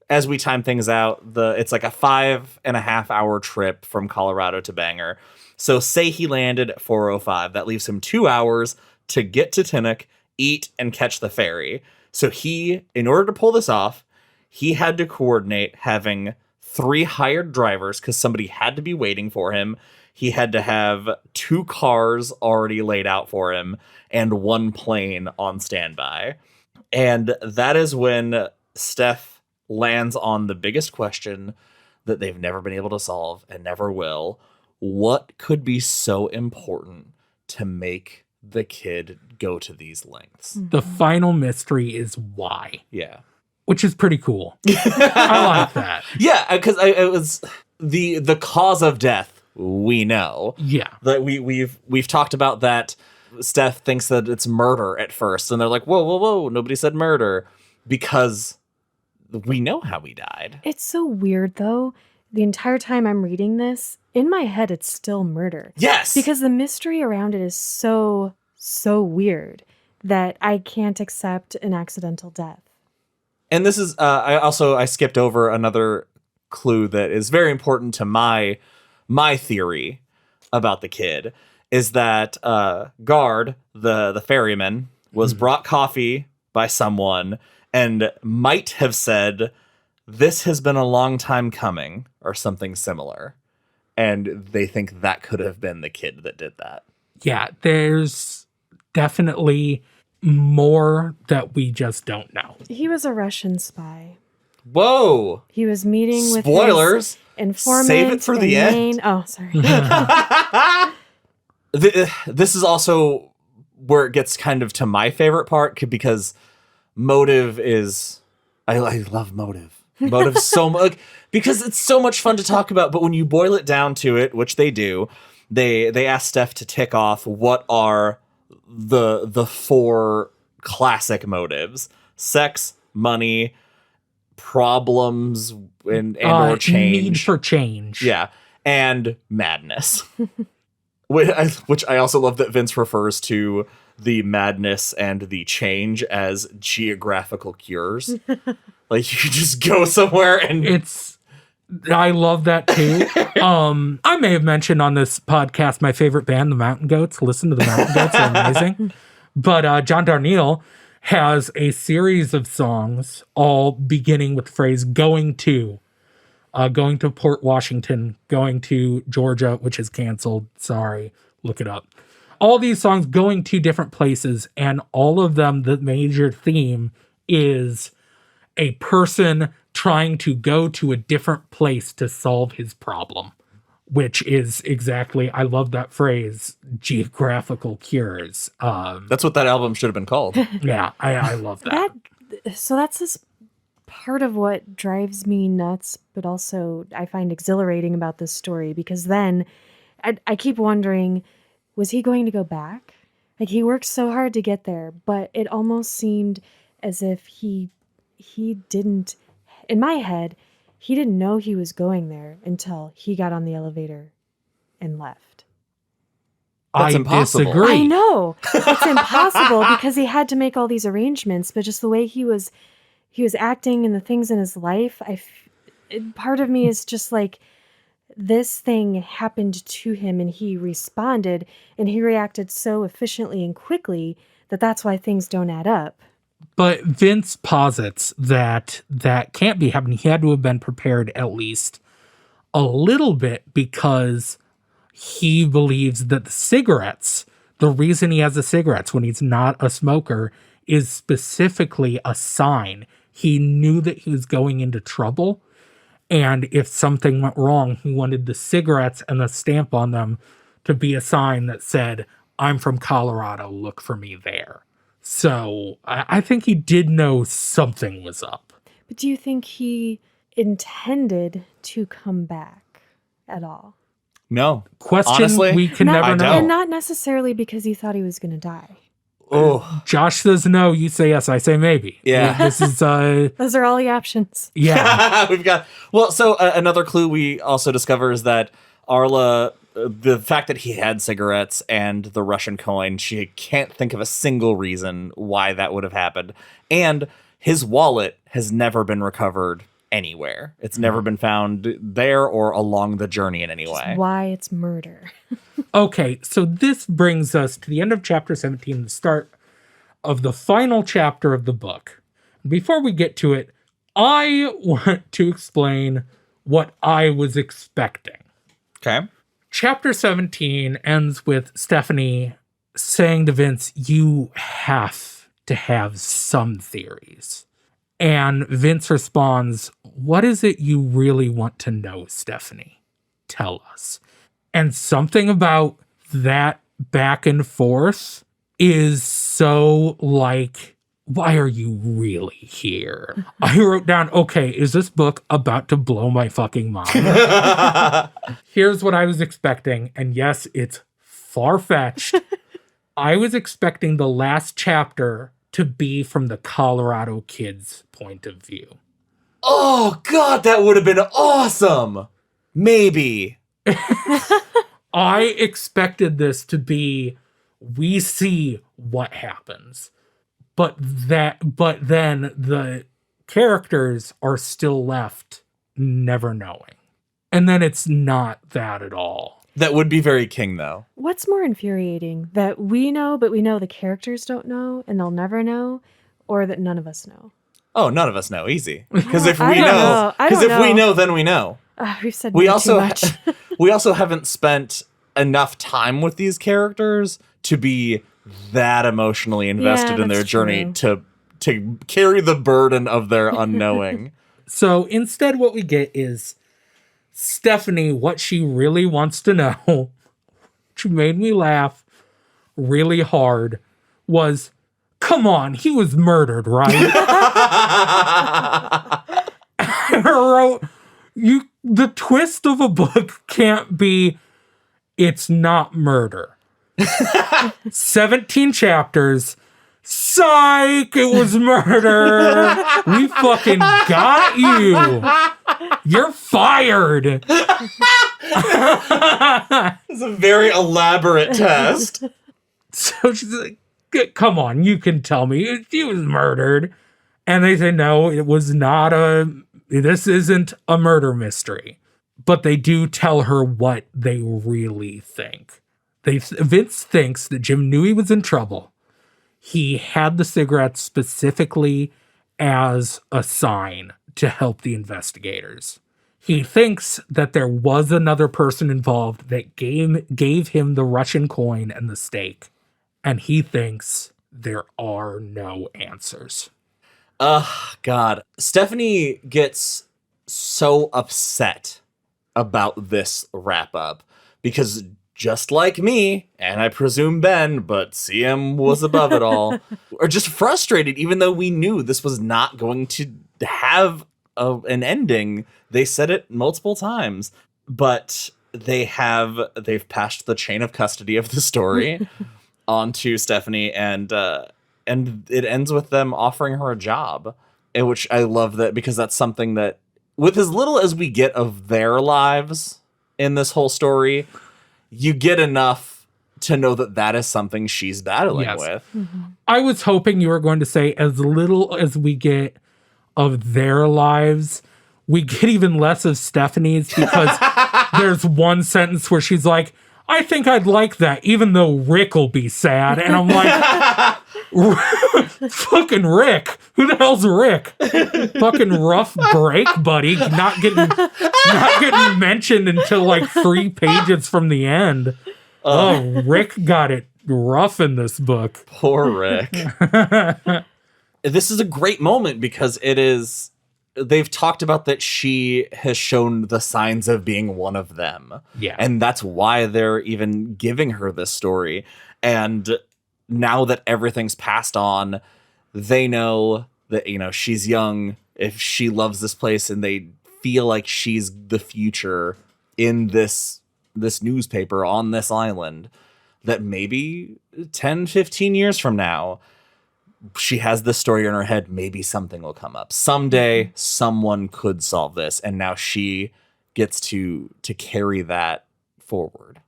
as we time things out, it's like a 5.5 hour trip from Colorado to Bangor. So say he landed at 4:05. That leaves him 2 hours to get to Tinnock, eat, and catch the ferry. So in order to pull this off, he had to coordinate having 3 hired drivers because somebody had to be waiting for him. He had to have 2 cars already laid out for him and 1 plane on standby. And that is when Steph lands on the biggest question that they've never been able to solve and never will. What could be so important to make the kid go to these lengths? The final mystery is why. Yeah. Which is pretty cool. I like that. Yeah, because it was the cause of death. We know. Yeah. That we've talked about that Steph thinks that it's murder at first, and they're like, whoa, whoa, whoa, nobody said murder, because we know how he died. It's so weird, though. The entire time I'm reading this, in my head, it's still murder. Yes! Because the mystery around it is so weird that I can't accept an accidental death. And this is, I skipped over another clue that is very important to my theory about the kid, is that Guard, the ferryman, was brought coffee by someone and might have said, "This has been a long time coming," or something similar. And they think that could have been the kid that did that. Yeah, there's definitely more that we just don't know. He was a Russian spy. Whoa! He was meeting with Spoilers! his informant. Save it for the end. Oh, sorry. This is also where it gets kind of to my favorite part, because motive is... I love motive. Motive so much, because it's so much fun to talk about, but when you boil it down to it, which they do, they ask Steph to tick off what are the 4 classic motives: sex, money, problems, and or change. Need for change. Yeah, and madness. Which I also love that Vince refers to the madness and the change as geographical cures. Like, you just go somewhere and... I love that too. I may have mentioned on this podcast my favorite band, the Mountain Goats. Listen to the Mountain Goats, they're amazing. But John Darnielle has a series of songs, all beginning with the phrase going to Port Washington, going to Georgia, which is canceled. Sorry, look it up. All these songs going to different places, and all of them, the major theme is a person trying to go to a different place to solve his problem, which is exactly, I love that phrase, geographical cures. That's what that album should have been called. Yeah, I love that. So that's this part of what drives me nuts, but also I find exhilarating about this story, because then I keep wondering, was he going to go back? Like, he worked so hard to get there, but it almost seemed as if he didn't, in my head, he didn't know he was going there until he got on the elevator and left. That's impossible. Disagree. I know. It's impossible because he had to make all these arrangements, but just the way he was acting and the things in his life, part of me is just like, this thing happened to him and he responded and he reacted so efficiently and quickly that's why things don't add up. But Vince posits that can't be happening. He had to have been prepared at least a little bit, because he believes that the cigarettes, the reason he has the cigarettes when he's not a smoker, is specifically a sign. He knew that he was going into trouble, and if something went wrong, he wanted the cigarettes and the stamp on them to be a sign that said, "I'm from Colorado, look for me there." So I think he did know something was up. But do you think he intended to come back at all? No. Question Honestly, we can never I know. don't. And not necessarily because he thought he was going to die. Oh, Josh says no, you say yes, I say maybe. Yeah. This is, Those are all the options. yeah. we've got... Well, so another clue we also discover is that Arla, the fact that he had cigarettes and the Russian coin, she can't think of a single reason why that would have happened. And his wallet has never been recovered anywhere. It's never been found there or along the journey in any way. That's why it's murder. Okay, so this brings us to the end of chapter 17, the start of the final chapter of the book. Before we get to it, I want to explain what I was expecting. Okay. Chapter 17 ends with Stephanie saying to Vince, "You have to have some theories." And Vince responds, "What is it you really want to know, Stephanie? Tell us." And something about that back and forth is so like, why are you really here? I wrote down, okay, is this book about to blow my fucking mind? Here's what I was expecting. And yes, it's far-fetched, I was expecting the last chapter to be from the Colorado kid's point of view. Oh, God, that would have been awesome. Maybe. I expected this to be, we see what happens. But then the characters are still left never knowing. And then it's not that at all. That would be very King, though. What's more infuriating? That we know, but we know the characters don't know and they'll never know, or that none of us know? Oh, none of us know. Easy. Because if I we don't know, know. I because don't if we know. know, then we know. We've said We way also too much. we also haven't spent enough time with these characters to be that emotionally invested in their that's journey true. to carry the burden of their unknowing. So instead, what we get is Stephanie, what she really wants to know, which made me laugh really hard, was, come on, he was murdered, right? I wrote, the twist of a book can't be, it's not murder. 17 chapters. Psych! It was murder! We fucking got you! You're fired! It's a very elaborate test. So she's like, come on, you can tell me. He was murdered. And they say, no, it was not this isn't a murder mystery. But they do tell her what they really think. Vince thinks that Jim knew he was in trouble. He had the cigarettes specifically as a sign to help the investigators. He thinks that there was another person involved that gave him the Russian coin and the stake. And he thinks there are no answers. God. Stephanie gets so upset about this wrap up because just like me, and I presume Ben, but CM was above it all, are just frustrated, even though we knew this was not going to have an ending. They said it multiple times, but they've passed the chain of custody of the story onto Stephanie, and it ends with them offering her a job, in which I love that, because that's something that, with as little as we get of their lives in this whole story, you get enough to know that that is something she's battling with. Mm-hmm. I was hoping you were going to say, as little as we get of their lives, we get even less of Stephanie's, because there's one sentence where she's like, I think I'd like that, even though Rick will be sad. And I'm like, fucking Rick. Who the hell's Rick? Fucking rough break, buddy. Not getting mentioned until like 3 pages from the end. Oh, Rick got it rough in this book. Poor Rick. This is a great moment because they've talked about that she has shown the signs of being one of them. Yeah. And that's why they're even giving her this story. And now that everything's passed on, they know that, she's young, if she loves this place, and they feel like she's the future in this newspaper on this island, that maybe 10, 15 years from now, she has this story in her head. Maybe something will come up. Someday, someone could solve this. And now she gets to carry that forward.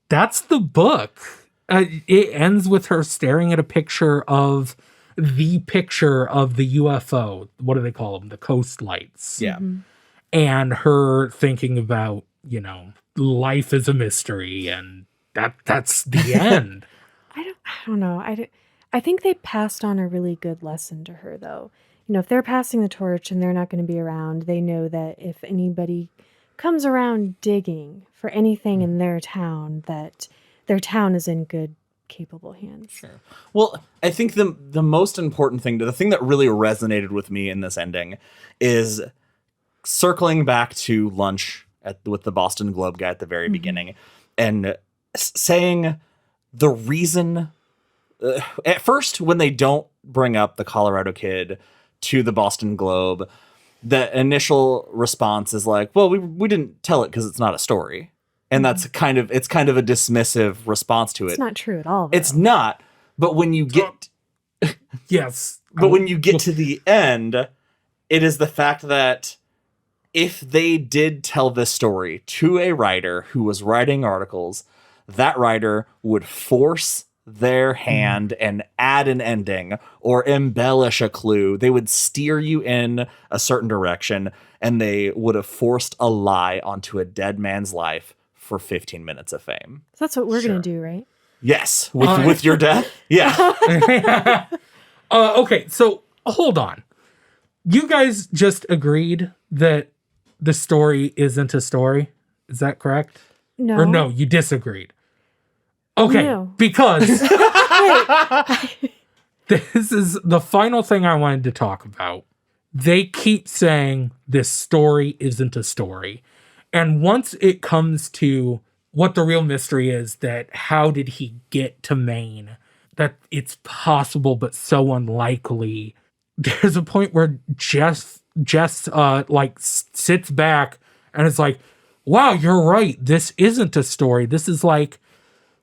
That's the book. It ends with her staring at a picture of the UFO. What do they call them? The coast lights. Yeah. Mm-hmm. And her thinking about, life is a mystery, and that's the end. I don't know. I think they passed on a really good lesson to her, though. If they're passing the torch and they're not going to be around, they know that if anybody comes around digging for anything in their town, that their town is in good, capable hands. Sure. Well, I think the most important thing, the thing that really resonated with me in this ending, is circling back to lunch with the Boston Globe guy at the very beginning, and saying the reason. At first, when they don't bring up the Colorado kid to the Boston Globe, the initial response is like, well, we didn't tell it because it's not a story. And that's kind of a dismissive response to it. It's not true at all. Though. It's not. But when you get Yes. But when you get to the end, it is the fact that if they did tell this story to a writer who was writing articles, that writer would force their hand and add an ending or embellish a clue. They would steer you in a certain direction, and they would have forced a lie onto a dead man's life for 15 minutes of fame. So that's what we're Sure. going to do, right? Yes, with your death. Yeah. Okay, so hold on. You guys just agreed that the story isn't a story. Is that correct? No. Or no, you disagreed. Okay, No. because this is the final thing I wanted to talk about. They keep saying this story isn't a story. And once it comes to what the real mystery is, that how did he get to Maine, that it's possible but so unlikely, there's a point where Jess like sits back and is like, wow, you're right. This isn't a story. This is like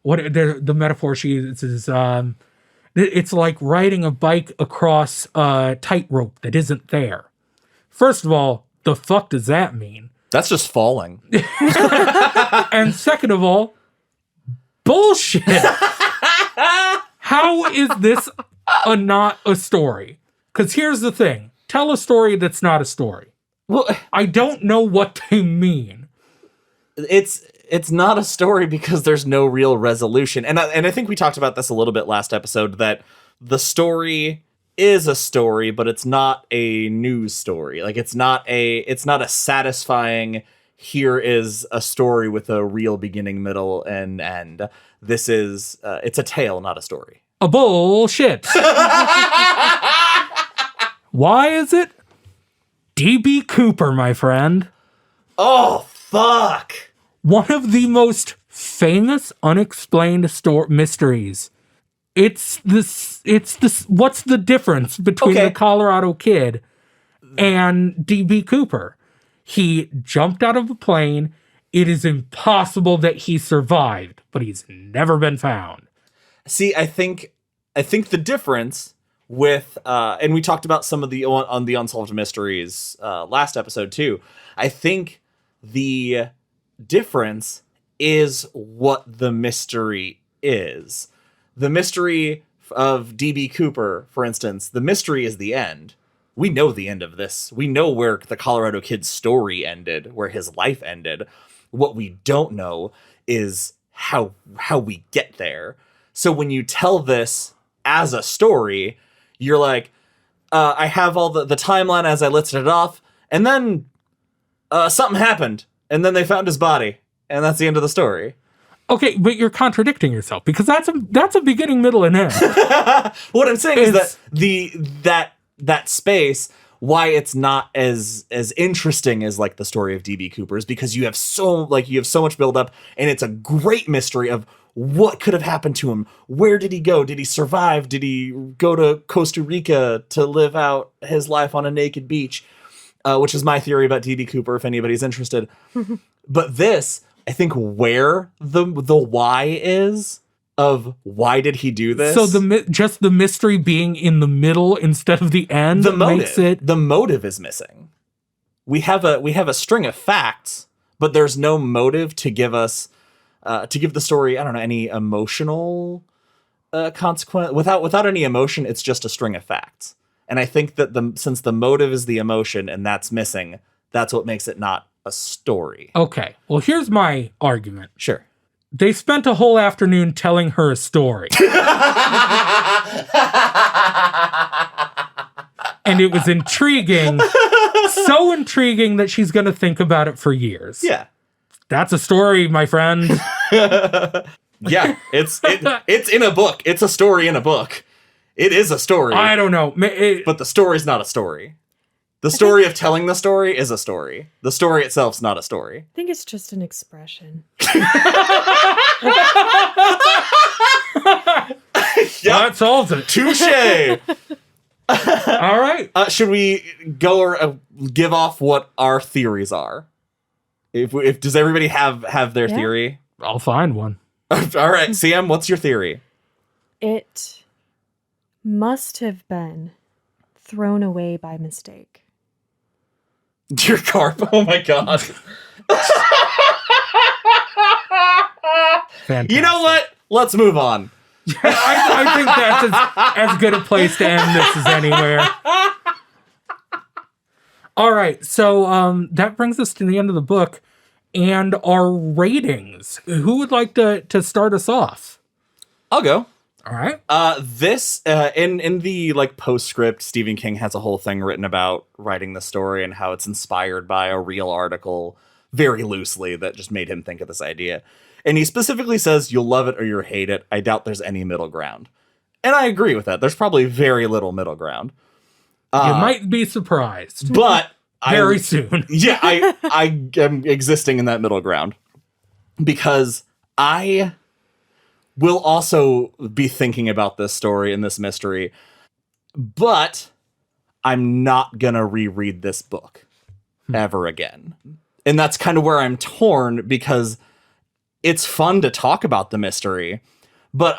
what the metaphor she uses is it's like riding a bike across a tightrope that isn't there. First of all, the fuck does that mean? That's just falling. And second of all, bullshit. How is this not a story? Because here's the thing. Tell a story that's not a story. Well, I don't know what they mean. it's not a story because there's no real resolution. And I think we talked about this a little bit last episode, that the story is a story, but it's not a news story. Like it's not a satisfying, here is a story with a real beginning, middle, and end. This is it's a tale, not a story. A bullshit. Why is it? D.B. Cooper, my friend. Oh, fuck. One of the most famous unexplained mysteries. It's this. What's the difference between Okay. the Colorado Kid and D.B. Cooper? He jumped out of a plane. It is impossible that he survived, but he's never been found. See, I think the difference with and we talked about some of the on the unsolved mysteries last episode too. I think the difference is what the mystery is. The mystery of D.B. Cooper, for instance, the mystery is the end. We know the end of this. We know where the Colorado Kid's story ended, where his life ended. What we don't know is how we get there. So when you tell this as a story, you're like, I have all the timeline as I listed it off, and then something happened, and then they found his body, and that's the end of the story. Okay, but you're contradicting yourself because that's a beginning, middle, and end. What I'm saying is that that space, why it's not as interesting as like the story of D.B. Cooper is because you have so much build up, and it's a great mystery of what could have happened to him. Where did he go? Did he survive? Did he go to Costa Rica to live out his life on a naked beach? Which is my theory about D.B. Cooper, if anybody's interested. But this, I think, where the why is of why did he do this? So just the mystery being in the middle instead of the end makes it. The motive is missing. We have a string of facts, but there's no motive to give us to give the story, I don't know, any emotional consequence. Without any emotion, it's just a string of facts. And I think that since the motive is the emotion and that's missing, that's what makes it not a story. Okay, well, here's my argument. Sure. They spent a whole afternoon telling her a story. And it was intriguing. So intriguing that she's going to think about it for years. Yeah. That's a story, my friend. Yeah, it's in a book. It's a story in a book. It is a story. I don't know. But the story's not a story. The story of telling the story is a story. The story itself's not a story. I think it's just an expression. That solves it. Touche. All right. Should we go or give off what our theories are? If does everybody have their Yeah. theory? I'll find one. All right, CM, what's your theory? It must have been thrown away by mistake. Dear Carp. Oh my god. Fantastic. You know what? Let's move on. I think that's as good a place to end this as anywhere. All right, so that brings us to the end of the book and our ratings. Who would like to start us off? I'll go. All right. This in the like postscript, Stephen King has a whole thing written about writing the story and how it's inspired by a real article, very loosely, that just made him think of this idea. And he specifically says, "You'll love it or you'll hate it. I doubt there's any middle ground." And I agree with that. There's probably very little middle ground. You might be surprised. But Very soon. Yeah, I am existing in that middle ground because I will also be thinking about this story and this mystery, but I'm not gonna reread this book ever again. And that's kind of where I'm torn, because it's fun to talk about the mystery, but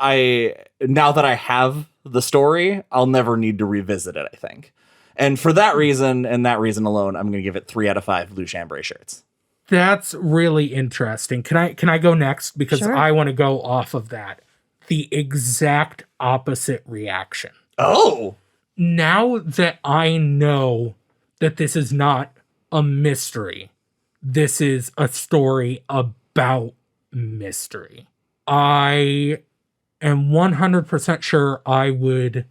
now that I have the story, I'll never need to revisit it, I think. And for that reason, and that reason alone, I'm going to give it 3 out of 5 blue chambray shirts. That's really interesting. Can I go next? Because Sure. I want to go off of that. The exact opposite reaction. Oh! Now that I know that this is not a mystery, this is a story about mystery, I am 100% sure I would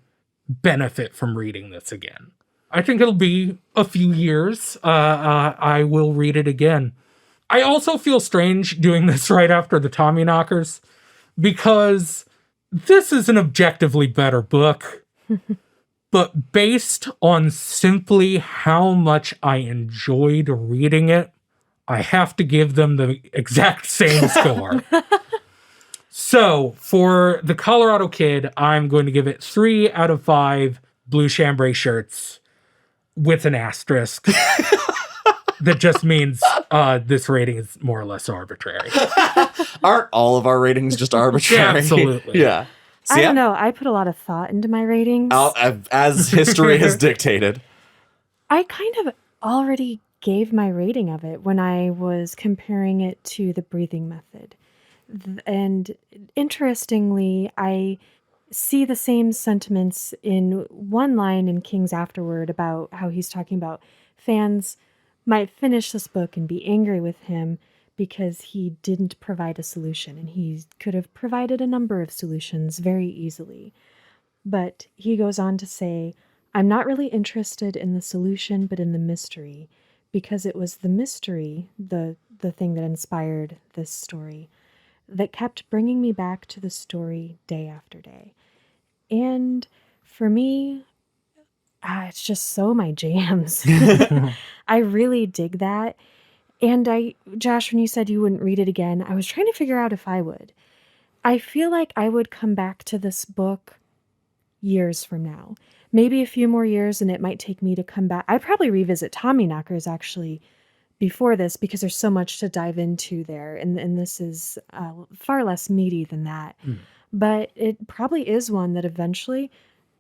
benefit from reading this again. I think it'll be a few years. I will read it again. I also feel strange doing this right after the Tommyknockers, because this is an objectively better book. But based on simply how much I enjoyed reading it, I have to give them the exact same score. So for the Colorado Kid, I'm going to give it 3 out of 5 blue chambray shirts with an asterisk. That just means this rating is more or less arbitrary. Aren't all of our ratings just arbitrary? Yeah, absolutely. Yeah. I don't know. I put a lot of thought into my ratings. As history has dictated. I kind of already gave my rating of it when I was comparing it to the breathing method. And interestingly, I see the same sentiments in one line in King's afterword about how he's talking about fans might finish this book and be angry with him because he didn't provide a solution, and he could have provided a number of solutions very easily. But he goes on to say, "I'm not really interested in the solution, but in the mystery, because it was the mystery, the thing that inspired this story, that kept bringing me back to the story day after day." And for me, it's just so my jams. I really dig that. And Josh, when you said you wouldn't read it again, I was trying to figure out if I would. I feel like I would come back to this book years from now. Maybe a few more years, and it might take me to come back. I'd probably revisit Tommyknockers actually before this, because there's so much to dive into there. And this is far less meaty than that. But it probably is one that eventually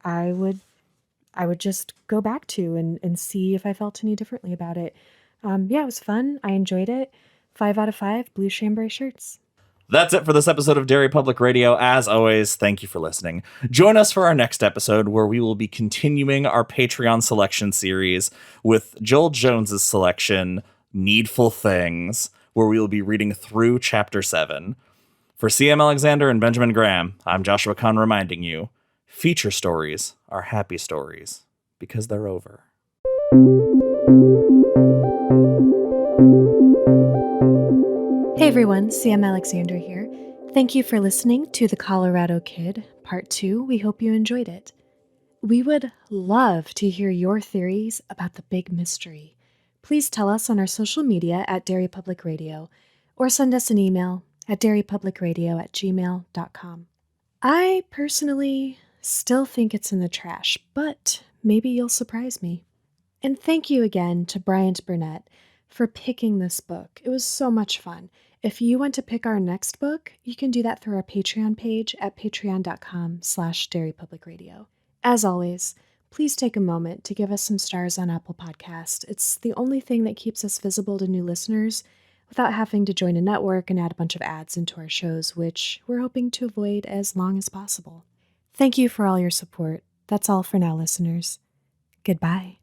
I would just go back to and see if I felt any differently about it. Yeah, it was fun. I enjoyed it. 5 out of 5 blue chambray shirts. That's it for this episode of Derry Public Radio. As always, thank you for listening. Join us for our next episode, where we will be continuing our Patreon selection series with Joel Jones's selection, Needful Things, where we will be reading through Chapter 7. For CM Alexander and Benjamin Graham, I'm Joshua Kahn reminding you, feature stories are happy stories because they're over. Hey everyone, CM Alexander here. Thank you for listening to The Colorado Kid, Part 2. We hope you enjoyed it. We would love to hear your theories about the big mystery. Please tell us on our social media at Derry Public Radio, or send us an email at derrypublicradio@gmail.com. I personally still think it's in the trash, but maybe you'll surprise me. And thank you again to Bryant Burnett for picking this book. It was so much fun. If you want to pick our next book, you can do that through our Patreon page at patreon.com/Derry Public Radio. As always, please take a moment to give us some stars on Apple Podcast. It's the only thing that keeps us visible to new listeners without having to join a network and add a bunch of ads into our shows, which we're hoping to avoid as long as possible. Thank you for all your support. That's all for now, listeners. Goodbye.